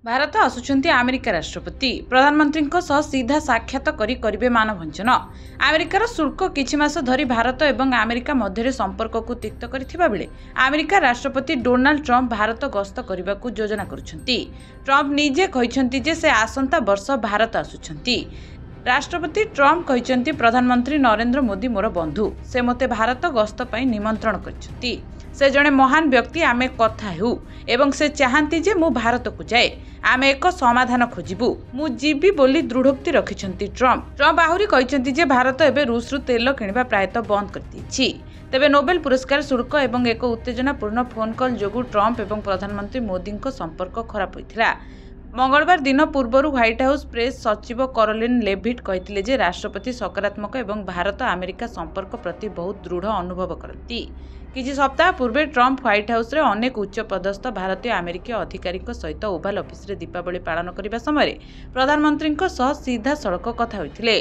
Bharat आसुचंती America राष्ट्रपति प्रधानमंत्री सीधा साक्षात करेंगे मानभंजन। अमेरिकार शुल्क किछि मास धरी भारत और अमेरिका मध्य संपर्क को तिक्त करथिबा बेले अमेरिका राष्ट्रपति डोनाल्ड ट्रंप भारत गस्त करने को योजना करुछंती। ट्रंप निजे कहिसंती जे से आसंता वर्ष भारत आसुछंती। राष्ट्रपति ट्रंप कहिसंती प्रधानमंत्री नरेंद्र मोदी मोर बंधु, से मते भारत गस्त पई निमंत्रण करछंती। से जड़े महान व्यक्ति, आमे कथा हेउ एवं से चाहती जे मु भारत को जाए, आमे एक समाधान खोजिबु, मु जीवी बोली दृढ़ोक्ति रखिछंती ट्रंप आहुरी कहिसंती जे भारत एबे रूस रु तेल किणवा प्रायतः बंद कर दिछि। तेबे नोबेल पुरस्कार शुल्क एवं एक उत्तेजनापूर्ण फोन कॉल जोगु ट्रंप एवं प्रधानमंत्री मोदी संपर्क खराब होइथिला। मंगलवार दिन पूर्व व्हाइट हाउस प्रेस सचिव कैरोलिन लेविट कहते जे राष्ट्रपति सकारात्मक एवं भारत अमेरिका संपर्क प्रति बहुत दृढ़ अनुभव करती। किछि सप्ताह पूर्वे ट्रंप व्हाइट हाउस रे अनेक उच्च पदस्थ भारतीय अमेरिकी अधिकारी सहित ओभाल ऑफिस रे दीपावली पालन करने समय प्रधानमंत्री सीधा सड़क कथा होइथिले।